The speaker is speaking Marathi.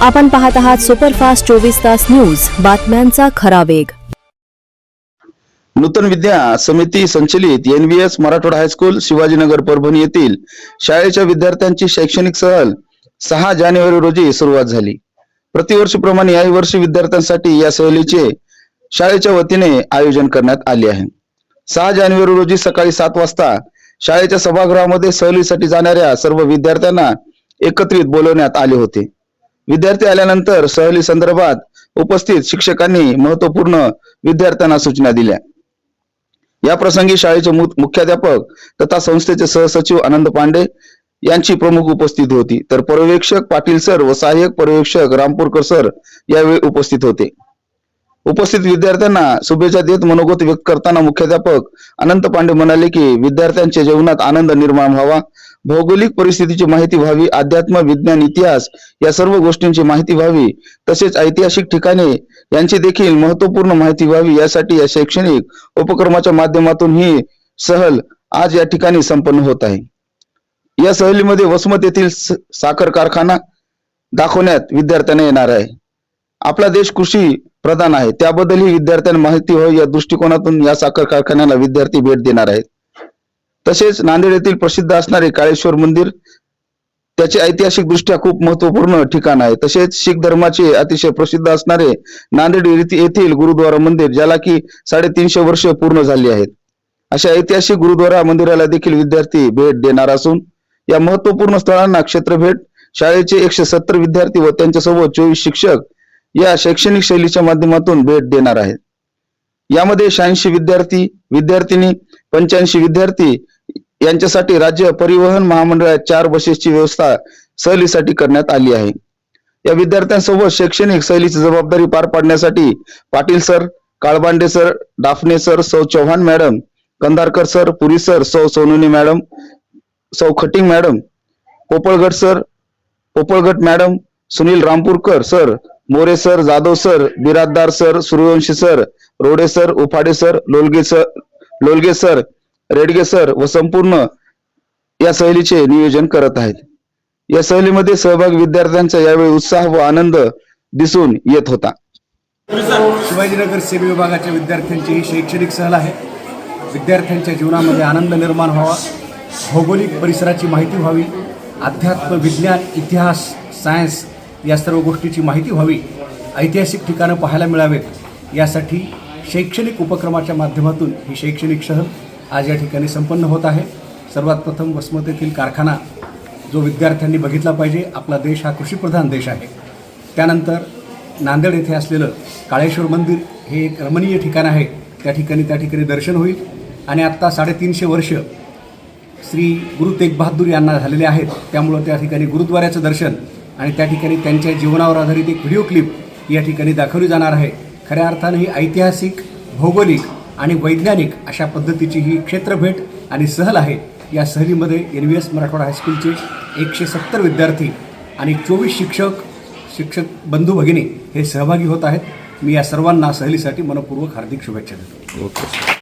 आपण पाहत आहात सुपरफास्ट 24 तास न्यूज, बातम्यांचा खरा वेग। नूतन विद्या समिती संचलित NVS मराठवाडा हायस्कूल शिवाजीनगर परभणी येथील शाळेच्या विद्यार्थ्यांची शैक्षणिक सहल 6 जानेवारी रोजी सुरुवात झाली। प्रतिवर्षीप्रमाणे याही वर्षी विद्यार्थ्यांसाठी या सहलीचे शाळेच्या वतीने आयोजन करण्यात आले आहे। 6 जानेवारी रोजी सकाळी 7 वाजता शाळेच्या सभागृहामध्ये सहलीसाठी जाणाऱ्या सर्व विद्यार्थ्यांना एकत्रित बोलवण्यात आले होते। विद्यार्थी आल्यानंतर सहली संदर्भात उपस्थित शिक्षकांनी महत्त्वपूर्ण विद्यार्थ्यांना सूचना दिल्या। या प्रसंगी शाळेचे मुख्याध्यापक तथा संस्थेचे सहसचिव आनंद पांडे यांची प्रमुख उपस्थिती होती, तर पर्यवेक्षक पाटील सर व सहाय्यक पर्यवेक्षक रामपूरकर सर यावेळी उपस्थित होते। उपस्थित विद्यार्थ्यांना शुभेच्छा देत मनोगत व्यक्त करताना मुख्याध्यापक अनंत पांडे म्हणाले की विद्यार्थ्यांच्या जीवनात आनंद निर्माण व्हावा, भौगोलिक परिस्थितीची माहिती व्हावी, अध्यात्म, विज्ञान, इतिहास या सर्व गोष्टींची माहिती व्हावी, तसेच ऐतिहासिक ठिकाणे यांची देखील महत्त्वपूर्ण माहिती व्हावी, यासाठी या शैक्षणिक उपक्रमाच्या माध्यमातून ही सहल आज या ठिकाणी संपन्न होत आहे। या सहलीमध्ये वसमत येथील साखर कारखाना दाखवण्यात विद्यार्थ्यांना येणार आहे। आपला देश कृषी प्रधान आहे, त्याबद्दलही विद्यार्थ्यांना माहिती व्हावी या दृष्टिकोनातून या साखर कारखान्याला विद्यार्थी भेट देणार आहेत। तसेच नांदेड येथील प्रसिद्ध असणारे काळेश्वर मंदिर त्याचे ऐतिहासिक दृष्ट्या खूप महत्त्वपूर्ण ठिकाण आहे। तसेच शीख धर्माचे अतिशय प्रसिद्ध असणारे नांदेड येथील गुरुद्वारा मंदिर, ज्याला की 350 वर्ष पूर्ण झाली आहेत, अशा ऐतिहासिक गुरुद्वारा मंदिराला देखील विद्यार्थी भेट देणार असून या महत्त्वपूर्ण स्थळांना क्षेत्र भेट शाळेचे 170 विद्यार्थी व त्यांच्यासोबत 24 शिक्षक या शैक्षणिक शैलीच्या माध्यमातून भेट देणार आहेत। यामध्ये 86 विद्यार्थी विद्यार्थिनी 85 विद्यार्थी यांच्यासाठी राज्य परिवहन महामंडळात 4 बसेसची व्यवस्था सहलीसाठी करण्यात आली आहे। या विद्यार्थ्यांसोबत शैक्षणिक सहलीची जबाबदारी पार पाडण्यासाठी Patil sir, Kalbande sir, Daphane sir, सौ Chavan madam, Kandharkar sir, Puri sir, सौ सोनुनी मॅडम, सौ Khating madam, Popalghat sir, Popalghat madam, Sunil Rampurkar sir, More sir, Jadhav sir, Biradar sir, Suryavanshi sir, Rode sir, Uphade sir, Lolage sir, Redge sir व संपूर्ण या सहलीचे नियोजन करत आहेत। या सहलीमध्ये सहभागी विद्यार्थ्यांचा यावेळी उत्साह व आनंद दिसून येत होता। शिवाजीनगर सेमी विभागाच्या विद्यार्थ्यांची ही शैक्षणिक सहल आहे। विद्यार्थ्यांच्या जीवनामध्ये आनंद निर्माण व्हावा, भौगोलिक परिसराची माहिती व्हावी, अध्यात्म, विज्ञान, इतिहास, सायन्स या सर्व गोष्टीची माहिती व्हावी, ऐतिहासिक ठिकाणं पाहायला मिळावेत, यासाठी शैक्षणिक उपक्रमाच्या माध्यमातून ही शैक्षणिक सहल आज या ठिकाणी संपन्न होत आहे। सर्वात प्रथम वसमत येथील कारखाना जो विद्यार्थ्यांनी बघितला पाहिजे, आपला देश हा कृषीप्रधान देश आहे। त्यानंतर नांदेड येथे असलेलं काळेश्वर मंदिर हे एक रमणीय ठिकाण आहे, त्या ठिकाणी दर्शन होईल आणि आत्ता 350 वर्ष श्री गुरु तेग बहादूर यांना झालेले आहेत, त्यामुळं त्या ठिकाणी गुरुद्वाऱ्याचं दर्शन आणि त्या ठिकाणी त्यांच्या जीवनावर आधारित एक व्हिडिओ क्लिप या ठिकाणी दाखवली जाणार आहे। खऱ्या अर्थाने ही ऐतिहासिक, भौगोलिक आणि वैज्ञानिक अशा पद्धतीची ही क्षेत्रभेट आणि सहल आहे। या सहलीमध्ये NVS मराठवाडा हायस्कूलचे 170 विद्यार्थी आणि 24 शिक्षक बंधू भगिनी हे सहभागी होत आहेत। मी या सर्वांना सहलीसाठी मनपूर्वक हार्दिक शुभेच्छा देतो।